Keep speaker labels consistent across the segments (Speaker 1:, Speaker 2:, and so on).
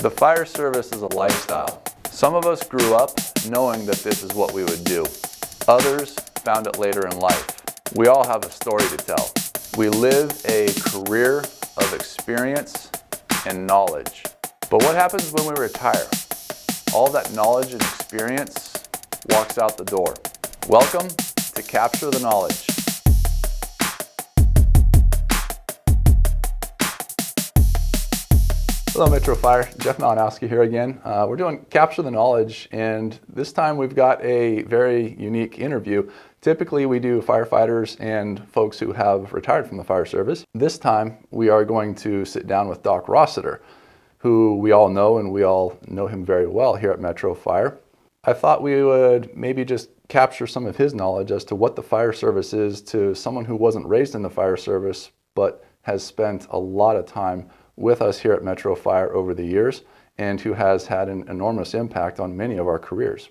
Speaker 1: The fire service is a lifestyle. Some of us grew up knowing that this is what we would do. Others found it later in life. We all have a story to tell. We live a career of experience and knowledge. But what happens when we retire? All that knowledge and experience walks out the door. Welcome to Capture the Knowledge. Hello Metro Fire, Jeff Malinowski here again. We're doing Capture the Knowledge, and this time we've got a very unique interview. Typically we do firefighters and folks who have retired from the fire service. This time we are going to sit down with Doc Rossiter, who we all know, and we all know him very well here at Metro Fire. I thought we would maybe just capture some of his knowledge as to what the fire service is to someone who wasn't raised in the fire service but has spent a lot of time with us here at Metro Fire over the years and who has had an enormous impact on many of our careers.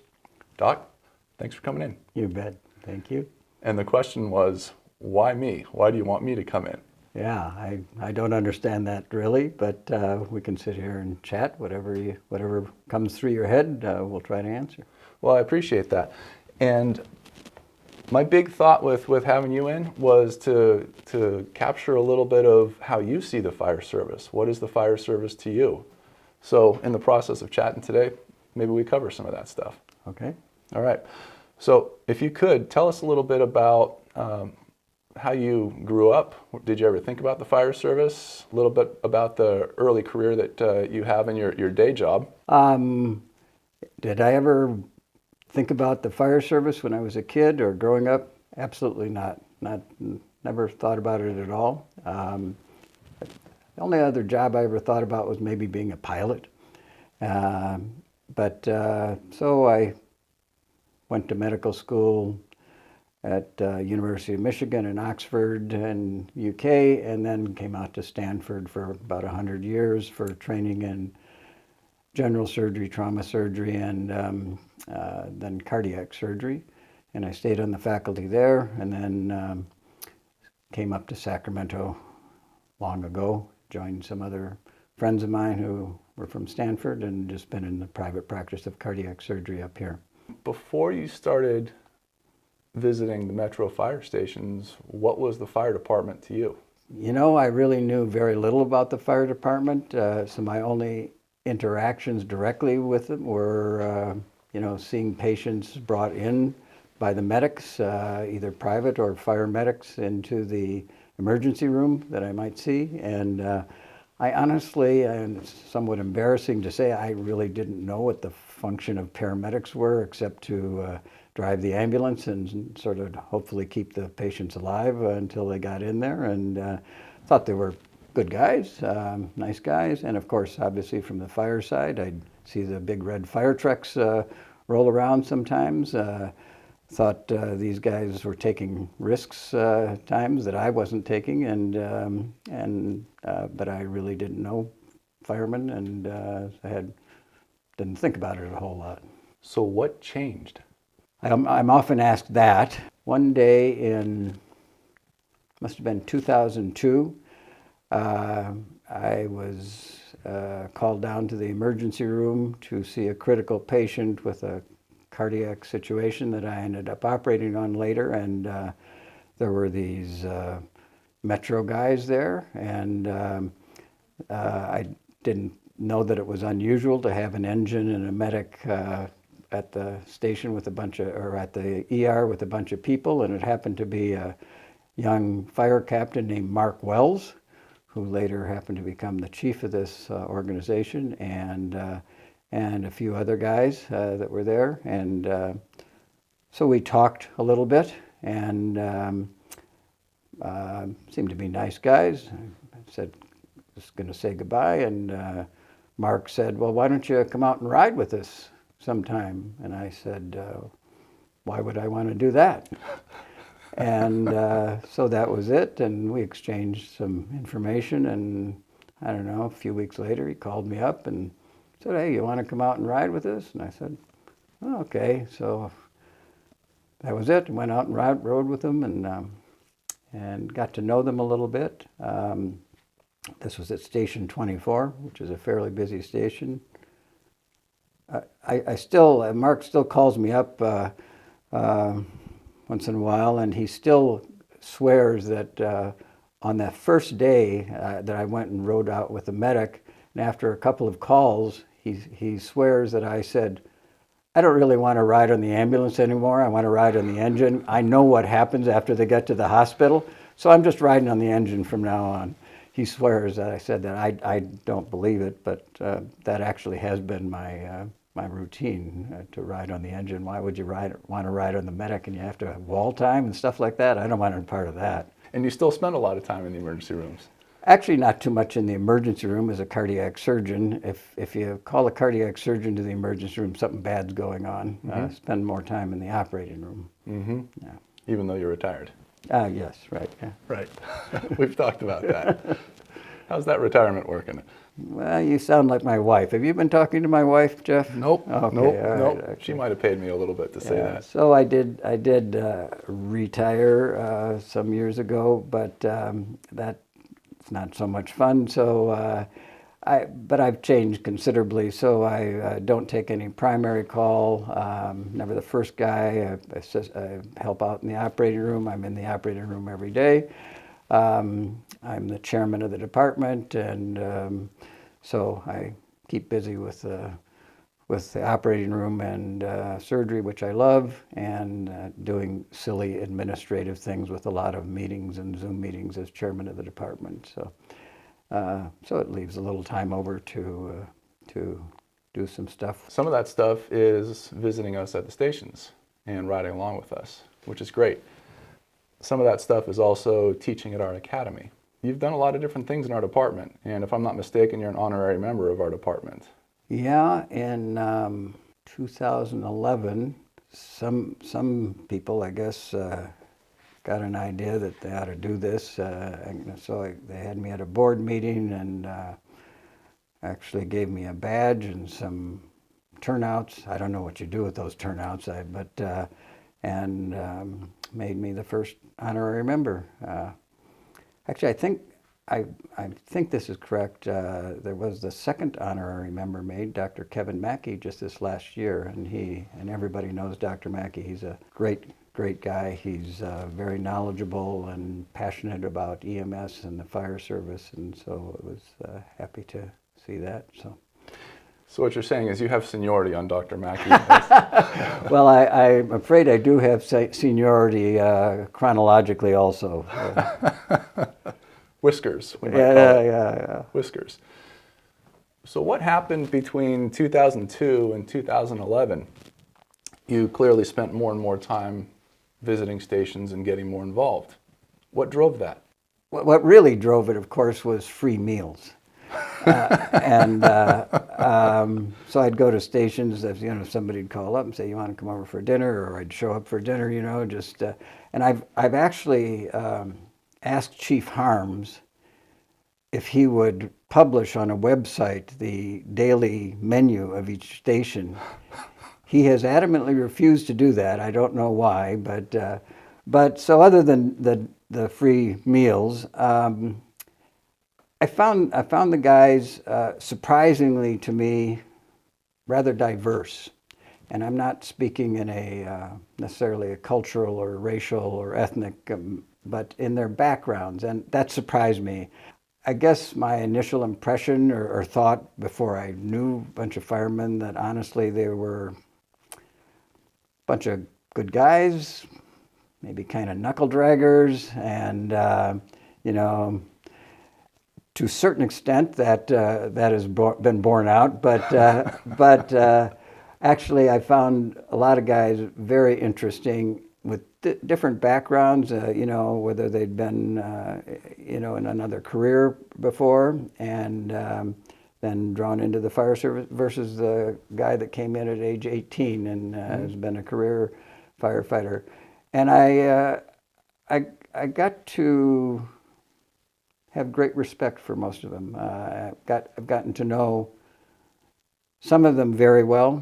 Speaker 1: Doc, thanks for coming in.
Speaker 2: You bet. Thank you.
Speaker 1: And the question was, why me? Why do you want me to come in?
Speaker 2: Yeah, I don't understand that really, but we can sit here and chat. Whatever comes through your head, we'll try to answer.
Speaker 1: Well, I appreciate that. And my big thought with having you in was to capture a little bit of how you see the fire service. What is the fire service to you? So in the process of chatting today, maybe we cover some of that stuff.
Speaker 2: Okay.
Speaker 1: All right. So if you could, tell us a little bit about how you grew up. Did you ever think about the fire service? A little bit about the early career that you have in your day job.
Speaker 2: Did I ever think about the fire service when I was a kid or growing up? Absolutely not. Never thought about it at all. The only other job I ever thought about was maybe being a pilot. So I went to medical school at University of Michigan in Oxford and UK, and then came out to Stanford for about 100 years for training in general surgery, trauma surgery, and then cardiac surgery. And I stayed on the faculty there, and then came up to Sacramento long ago, joined some other friends of mine who were from Stanford, and just been in the private practice of cardiac surgery up here.
Speaker 1: Before you started visiting the Metro fire stations, what was the fire department to you?
Speaker 2: You know, I really knew very little about the fire department, so my only interactions directly with them were, seeing patients brought in by the medics, either private or fire medics, into the emergency room that I might see. And I honestly, and it's somewhat embarrassing to say, I really didn't know what the function of paramedics were, except to drive the ambulance and sort of hopefully keep the patients alive until they got in there. And thought they were good guys, nice guys. And of course, obviously from the fire side, I'd see the big red fire trucks roll around sometimes. Thought these guys were taking risks times that I wasn't taking, but I really didn't know firemen, and didn't think about it a whole lot.
Speaker 1: So what changed?
Speaker 2: I'm often asked that. One day in, must have been 2002, I was called down to the emergency room to see a critical patient with a cardiac situation that I ended up operating on later, and there were these Metro guys there, and I didn't know that it was unusual to have an engine and a medic at the station with at the ER with a bunch of people, and it happened to be a young fire captain named Mark Wells, who later happened to become the chief of this organization, and a few other guys that were there. And so we talked a little bit, and seemed to be nice guys. I said, I was going to say goodbye, and Mark said, well, why don't you come out and ride with us sometime? And I said, why would I want to do that? And so that was it, and we exchanged some information, and I don't know, a few weeks later he called me up and said, hey, you want to come out and ride with us? And I said, oh, okay. So that was it. Went out and rode with them, and got to know them a little bit. This was at Station 24, which is a fairly busy station. I still, Mark still calls me up once in a while, and he still swears that on that first day that I went and rode out with the medic, and after a couple of calls, he swears that I said, I don't really want to ride on the ambulance anymore. I want to ride on the engine. I know what happens after they get to the hospital, so I'm just riding on the engine from now on. He swears that I said that. I don't believe it, but that actually has been my routine, to ride on the engine. Why would you want to ride on the medic and you have to have wall time and stuff like that? I don't want to be part of that.
Speaker 1: And you still spend a lot of time in the emergency rooms.
Speaker 2: Actually, not too much in the emergency room as a cardiac surgeon. If you call a cardiac surgeon to the emergency room, something bad's going on. Spend more time in the operating room.
Speaker 1: Mm-hmm.
Speaker 2: Yeah.
Speaker 1: Even though you're retired.
Speaker 2: Yes, right. Yeah.
Speaker 1: Right. We've talked about that. How's that retirement working?
Speaker 2: Well, you sound like my wife. Have you been talking to my wife, Jeff?
Speaker 1: Nope.
Speaker 2: Okay,
Speaker 1: Nope.
Speaker 2: all right,
Speaker 1: Nope.
Speaker 2: okay.
Speaker 1: She might have paid me a little bit to say that.
Speaker 2: So I did retire some years ago, but that's not so much fun. So but I've changed considerably. So I don't take any primary call. Never the first guy. I help out in the operating room. I'm in the operating room every day. I'm the chairman of the department, and so I keep busy with the operating room and surgery, which I love, and doing silly administrative things with a lot of meetings and Zoom meetings as chairman of the department. So it leaves a little time over to do some stuff.
Speaker 1: Some of that stuff is visiting us at the stations and riding along with us, which is great. Some of that stuff is also teaching at our academy. You've done a lot of different things in our department, and if I'm not mistaken, you're an honorary member of our department.
Speaker 2: Yeah, in 2011, some people, I guess, got an idea that they ought to do this, and so they had me at a board meeting and actually gave me a badge and some turnouts. I don't know what you do with those turnouts, and made me the first honorary member. Actually, I think this is correct. There was the second honorary member made, Dr. Kevin Mackey, just this last year, and everybody knows Dr. Mackey. He's a great guy. He's very knowledgeable and passionate about EMS and the fire service, and so I was happy to see that.
Speaker 1: So what you're saying is you have seniority on Dr. Mackey.
Speaker 2: Well, I'm afraid I do have seniority chronologically also.
Speaker 1: Whiskers, we might
Speaker 2: Yeah,
Speaker 1: call it.
Speaker 2: yeah.
Speaker 1: Whiskers. So what happened between 2002 and 2011? You clearly spent more and more time visiting stations and getting more involved. What drove that?
Speaker 2: What really drove it, of course, was free meals. So I'd go to stations, if somebody'd call up and say, you want to come over for dinner, or I'd show up for dinner, and I've actually asked Chief Harms if he would publish on a website the daily menu of each station. He has adamantly refused to do that. I don't know why, but so other than the free meals, I found the guys surprisingly to me rather diverse, and I'm not speaking in a necessarily a cultural or racial or ethnic, but in their backgrounds, and that surprised me. I guess my initial impression or thought before I knew a bunch of firemen that honestly they were a bunch of good guys, maybe kind of knuckle draggers, and to a certain extent that has been borne out, but actually I found a lot of guys very interesting with different backgrounds, whether they'd been in another career before and then drawn into the fire service versus the guy that came in at age 18 and has been a career firefighter. And I got to have great respect for most of them. I've gotten to know some of them very well,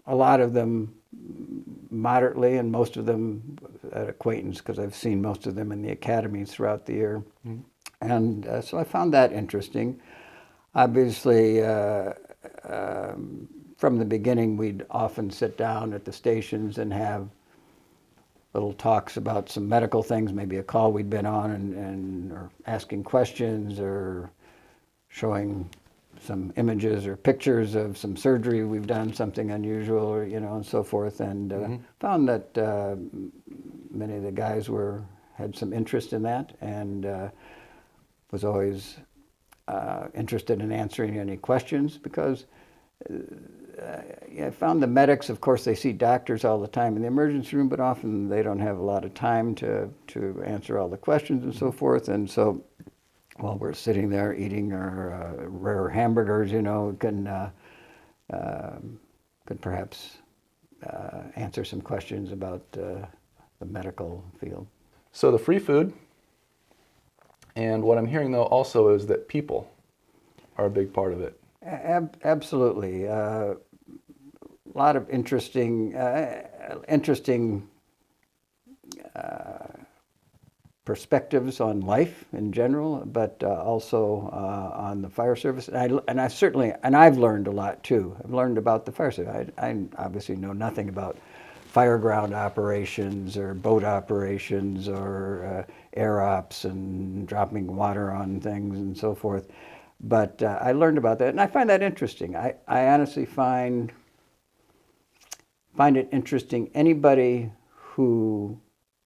Speaker 2: a lot of them moderately, and most of them at acquaintance because I've seen most of them in the academies throughout the year. And so I found that interesting. Obviously, from the beginning, we'd often sit down at the stations and have little talks about some medical things, maybe a call we'd been on, and or asking questions or showing some images or pictures of some surgery we've done, something unusual, or, and so forth. And found that many of the guys had some interest in that, and was always interested in answering any questions, because I found the medics, of course, they see doctors all the time in the emergency room, but often they don't have a lot of time to answer all the questions and so forth. And so while we're sitting there eating our rare hamburgers, could perhaps answer some questions about the medical field.
Speaker 1: So the free food, and what I'm hearing though also is that people are a big part of it.
Speaker 2: Absolutely. A lot of interesting perspectives on life in general, but also on the fire service. And I've learned a lot too. I've learned about the fire service. I obviously know nothing about fire ground operations or boat operations or air ops and dropping water on things and so forth. But I learned about that, and I find that interesting. I honestly find it interesting. Anybody who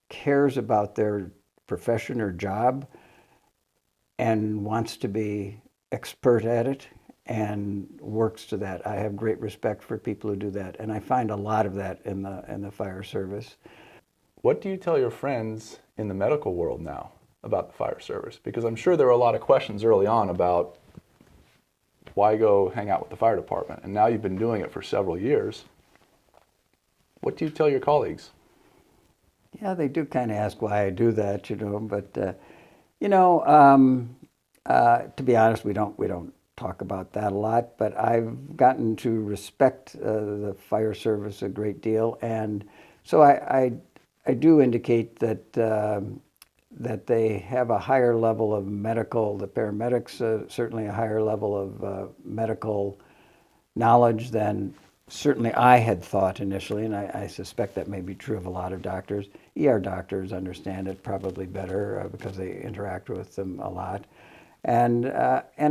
Speaker 2: cares about their profession or job and wants to be expert at it and works to that. I have great respect for people who do that, and I find a lot of that in the fire service.
Speaker 1: What do you tell your friends in the medical world now about the fire service? Because I'm sure there were a lot of questions early on about why go hang out with the fire department, and now you've been doing it for several years. What do you tell your colleagues?
Speaker 2: Yeah, they do kind of ask why I do that, but to be honest, we don't talk about that a lot. But I've gotten to respect the fire service a great deal, and so I do indicate that that they have a higher level of medical. The paramedics certainly a higher level of medical knowledge than certainly I had thought initially, and I suspect that may be true of a lot of doctors. ER doctors understand it probably better because they interact with them a lot, and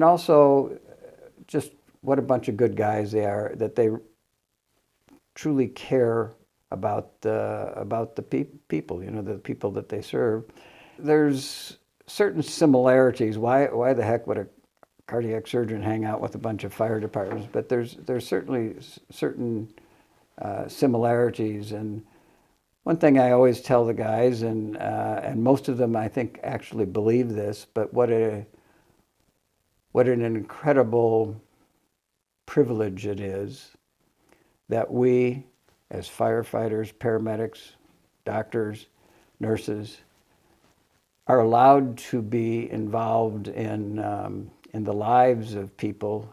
Speaker 2: also just what a bunch of good guys they are, that they truly care about the people, the people that they serve. There's certain similarities. Why the heck would a cardiac surgeon hang out with a bunch of fire departments? But there's certainly certain similarities. And one thing I always tell the guys, and most of them I think actually believe this, but what an incredible privilege it is that we, as firefighters, paramedics, doctors, nurses, are allowed to be involved in the lives of people,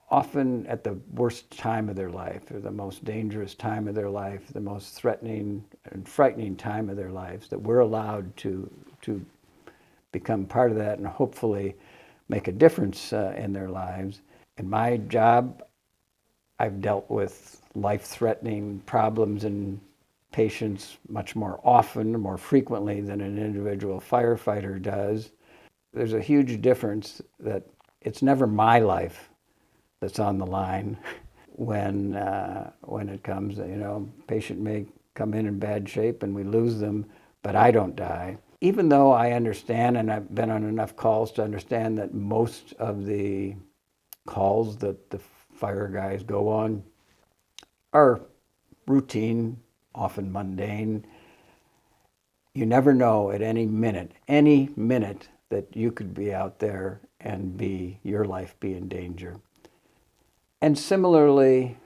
Speaker 2: often at the worst time of their life, or the most dangerous time of their life, the most threatening and frightening time of their lives, that we're allowed to become part of that and hopefully make a difference in their lives. In my job, I've dealt with life-threatening problems in patients much more often, more frequently than an individual firefighter does. There's a huge difference that it's never my life that's on the line when it comes. Patient may come in bad shape and we lose them, but I don't die. Even though I understand, and I've been on enough calls to understand that most of the calls that the fire guys go on are routine, often mundane. You never know at any minute that you could be out there and your life be in danger. And similarly,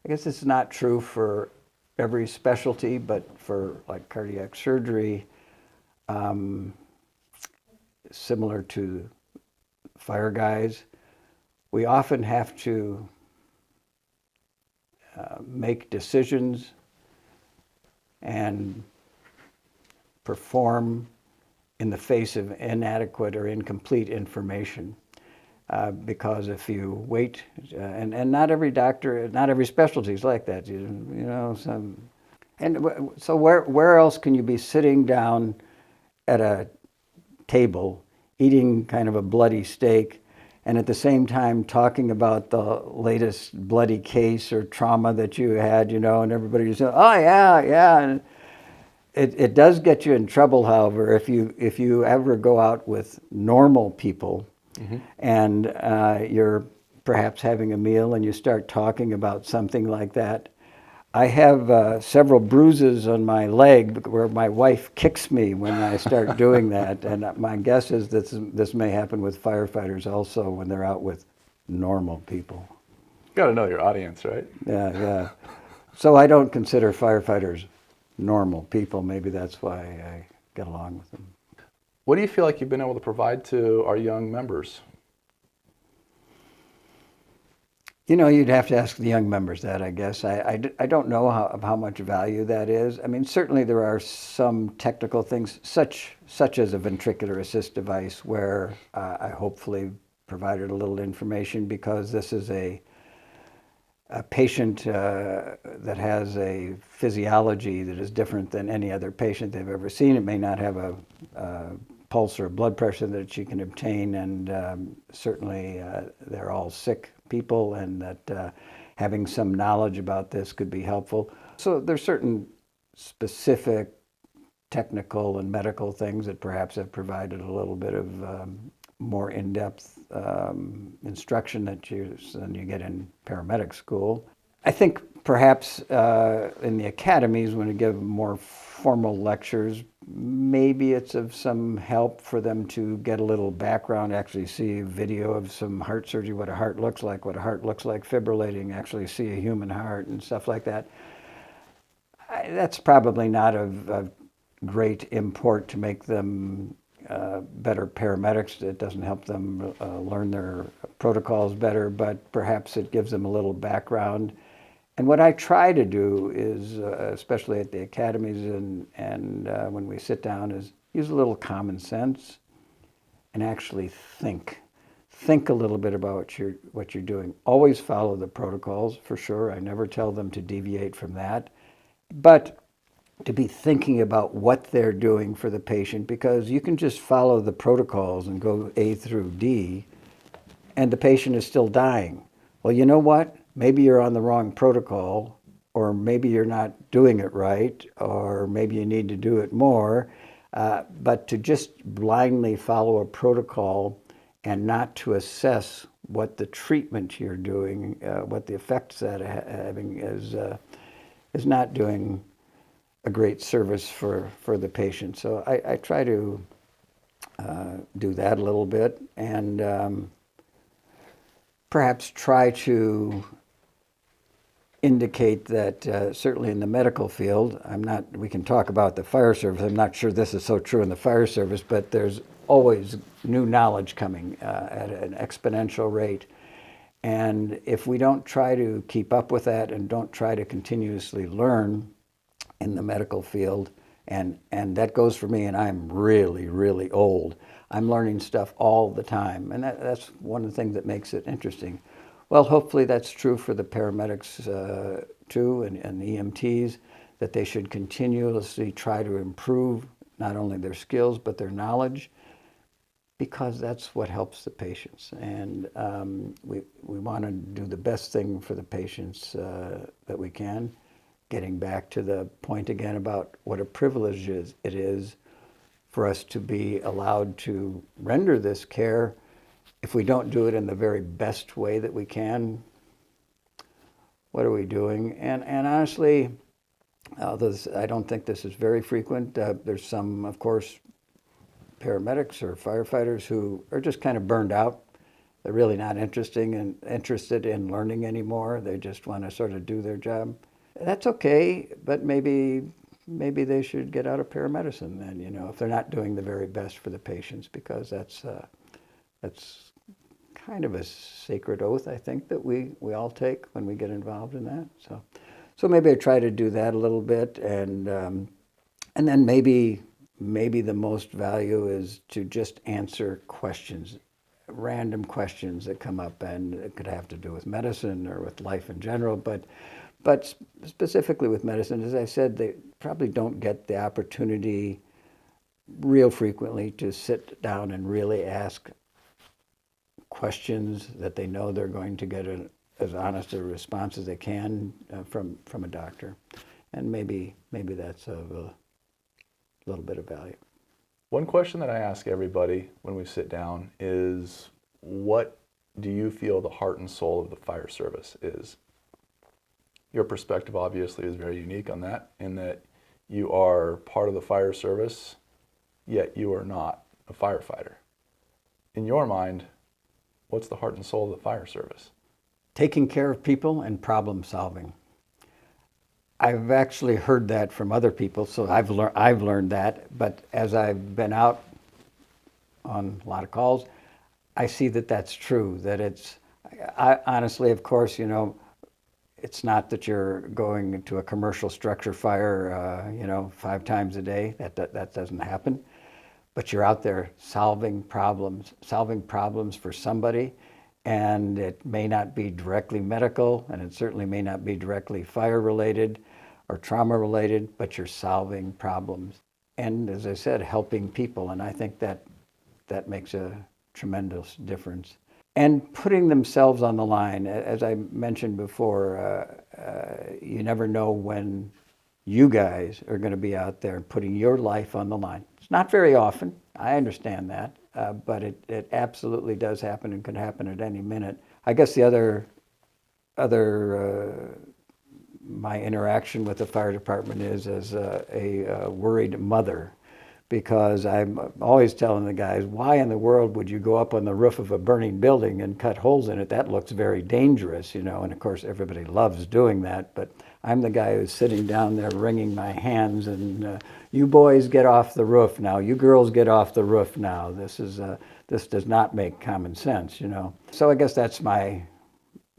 Speaker 2: I guess it's not true for every specialty, but for like cardiac surgery, similar to fire guys, we often have to make decisions and perform in the face of inadequate or incomplete information. Because if you wait, and not every doctor, not every specialty is like that, you know, so where else can you be sitting down at a table eating kind of a bloody steak and at the same time talking about the latest bloody case or trauma that you had, you know, and everybody's saying, oh yeah, yeah. And it does get you in trouble, however, if you ever go out with normal people and you're perhaps having a meal and you start talking about something like that. I have several bruises on my leg where my wife kicks me when I start doing that, and my guess is that this may happen with firefighters also when they're out with normal people.
Speaker 1: Got to know your audience, right?
Speaker 2: Yeah, yeah. So I don't consider firefighters normal people. Maybe that's why I get along with them.
Speaker 1: What do you feel like you've been able to provide to our young members?
Speaker 2: You know, you'd have to ask the young members that, I guess. I don't know how much value that is. I mean, certainly there are some technical things, such as a ventricular assist device, where I hopefully provided a little information because this is a patient that has a physiology that is different than any other patient they've ever seen. It may not have a pulse or blood pressure that you can obtain, and certainly they're all sick people, and that having some knowledge about this could be helpful. So there's certain specific technical and medical things that perhaps have provided a little bit of more in-depth instruction than you get in paramedic school. I think perhaps in the academies, when you give more formal lectures, maybe it's of some help for them to get a little background, actually see a video of some heart surgery, what a heart looks like fibrillating, actually see a human heart and stuff like that. That's probably not of great import to make them better paramedics. It doesn't help them learn their protocols better, but perhaps it gives them a little background. And what I try to do is, especially at the academies and when we sit down, is use a little common sense and actually think. Think a little bit about what you're doing. Always follow the protocols, for sure. I never tell them to deviate from that. But to be thinking about what they're doing for the patient, because you can just follow the protocols and go A through D, and the patient is still dying. Well, you know what? Maybe you're on the wrong protocol, or maybe you're not doing it right, or maybe you need to do it more. But to just blindly follow a protocol and not to assess what the treatment you're doing, what the effects that having is not doing a great service for the patient. So I try to do that a little bit, and perhaps try to indicate that certainly in the medical field, we can talk about the fire service. I'm not sure this is so true in the fire service, but there's always new knowledge coming at an exponential rate. And if we don't try to keep up with that and don't try to continuously learn in the medical field, and that goes for me, and I'm really, really old. I'm learning stuff all the time, and that's one of the things that makes it interesting. Well, hopefully that's true for the paramedics too, and the EMTs, that they should continuously try to improve not only their skills but their knowledge, because that's what helps the patients. And we want to do the best thing for the patients that we can. Getting back to the point again about what a privilege it is for us to be allowed to render this care. If we don't do it in the very best way that we can, what are we doing? And honestly, I don't think this is very frequent. There's some, of course, paramedics or firefighters who are just kind of burned out. They're really not interested in learning anymore. They just want to sort of do their job. That's okay, but maybe they should get out of paramedicine then, you know, if they're not doing the very best for the patients, because that's kind of a sacred oath, I think, that we all take when we get involved in that. So maybe I try to do that a little bit, and then maybe maybe the most value is to just answer questions, random questions that come up, and it could have to do with medicine or with life in general, but specifically with medicine, as I said, they probably don't get the opportunity real frequently to sit down and really ask questions that they know they're going to get as honest a response as they can from a doctor, and maybe that's of a little bit of value.
Speaker 1: One question that I ask everybody when we sit down is, what do you feel the heart and soul of the fire service is? Your perspective obviously is very unique on that, in that you are part of the fire service, yet you are not a firefighter. In your mind, what's the heart and soul of the fire service?
Speaker 2: Taking care of people and problem solving. I've actually heard that from other people, so I've learned that. But as I've been out on a lot of calls, I see that that's true. That honestly, of course, it's not that you're going into a commercial structure fire, 5 times a day. That doesn't happen. But you're out there solving problems for somebody. And it may not be directly medical, and it certainly may not be directly fire related or trauma related, but you're solving problems. And as I said, helping people. And I think that makes a tremendous difference. And putting themselves on the line. As I mentioned before, you never know when you guys are going to be out there putting your life on the line. It's not very often, I understand that, but it absolutely does happen and could happen at any minute. I guess the other my interaction with the fire department is as a worried mother, because I'm always telling the guys, why in the world would you go up on the roof of a burning building and cut holes in it? That looks very dangerous, and of course everybody loves doing that, but I'm the guy who's sitting down there wringing my hands and you boys get off the roof now, you girls get off the roof now. This does not make common sense, So I guess that's my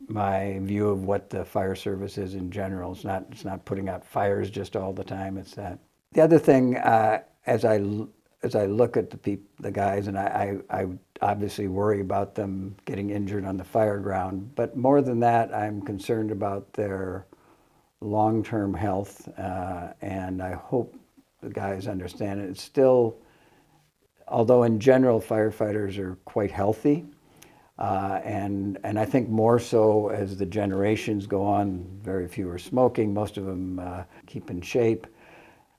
Speaker 2: view of what the fire service is in general. It's not putting out fires just all the time. It's that. The other thing, as I look at the guys, and I obviously worry about them getting injured on the fire ground, but more than that, I'm concerned about their long-term health, and I hope the guys understand it. It's still, although in general firefighters are quite healthy, and I think more so as the generations go on, very few are smoking, most of them keep in shape.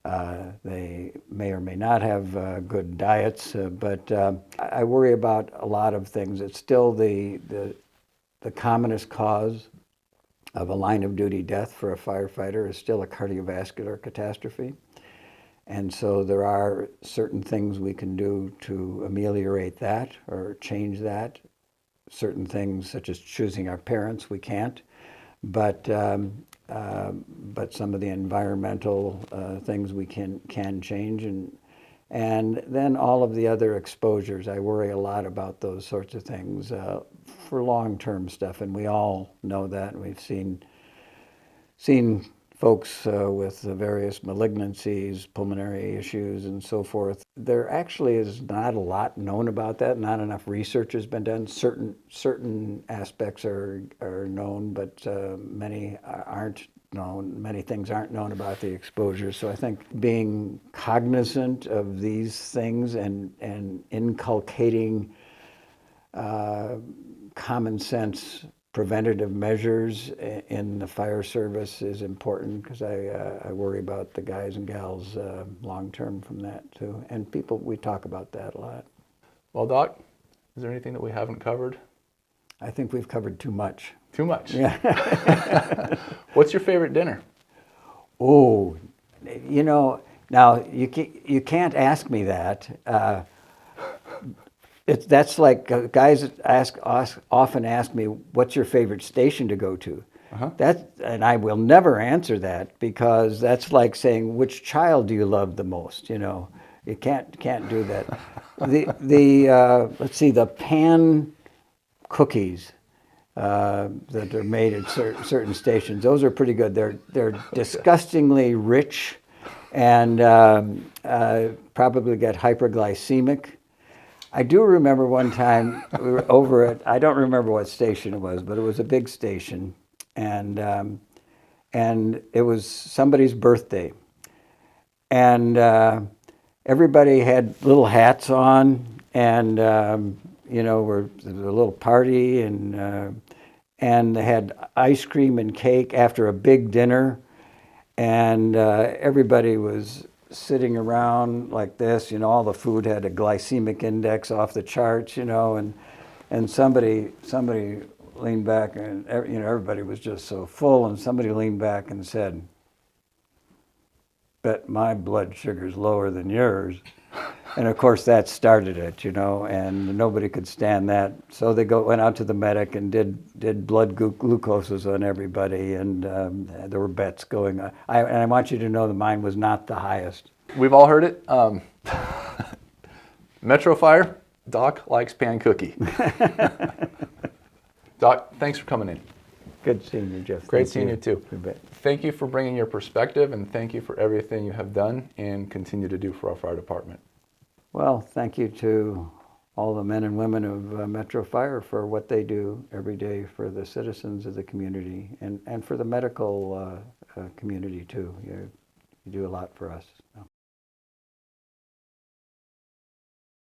Speaker 2: They may or may not have good diets, but I worry about a lot of things. It's still the commonest cause of a line of duty death for a firefighter is still a cardiovascular catastrophe. And so there are certain things we can do to ameliorate that or change that. Certain things, such as choosing our parents, we can't. But some of the environmental things we can change, and then all of the other exposures. I worry a lot about those sorts of things for long-term stuff, and we all know that. We've seen folks with various malignancies, pulmonary issues, and so forth. There actually is not a lot known about that. Not enough research has been done. Certain aspects are known, but many aren't known. Many things aren't known about the exposure. So I think being cognizant of these things and inculcating common sense preventative measures in the fire service is important, because I worry about the guys and gals long term from that too. And people, we talk about that a lot.
Speaker 1: Well, Doc, is there anything that we haven't covered?
Speaker 2: I think we've covered too much.
Speaker 1: Too much?
Speaker 2: Yeah.
Speaker 1: What's your favorite dinner?
Speaker 2: Oh, now you can't ask me that. That's like guys often ask me, what's your favorite station to go to? Uh-huh. And I will never answer that, because that's like saying, which child do you love the most? You can't do that. Let's see, the pan cookies that are made at certain stations, those are pretty good. They're disgustingly rich, and probably got hyperglycemic. I do remember one time we were over at, I don't remember what station it was, but it was a big station, and it was somebody's birthday. And everybody had little hats on, and there was a little party, and they had ice cream and cake after a big dinner, and everybody was sitting around like this. All the food had a glycemic index off the charts, and somebody leaned back, and everybody was just so full, and somebody leaned back and said, "Bet my blood sugar's lower than yours." And of course that started it, and nobody could stand that. So they went out to the medic and did blood glucoses on everybody, and there were bets going on. And I want you to know that mine was not the highest.
Speaker 1: We've all heard it. Metro Fire, Doc likes pan cookie. Doc, thanks for coming in.
Speaker 2: Good seeing you, Jeff.
Speaker 1: Great seeing you too.
Speaker 2: You bet.
Speaker 1: Thank you for bringing your perspective, and thank you for everything you have done and continue to do for our fire department.
Speaker 2: Well, thank you to all the men and women of Metro Fire for what they do every day for the citizens of the community, and for the medical community too. You do a lot for us. So.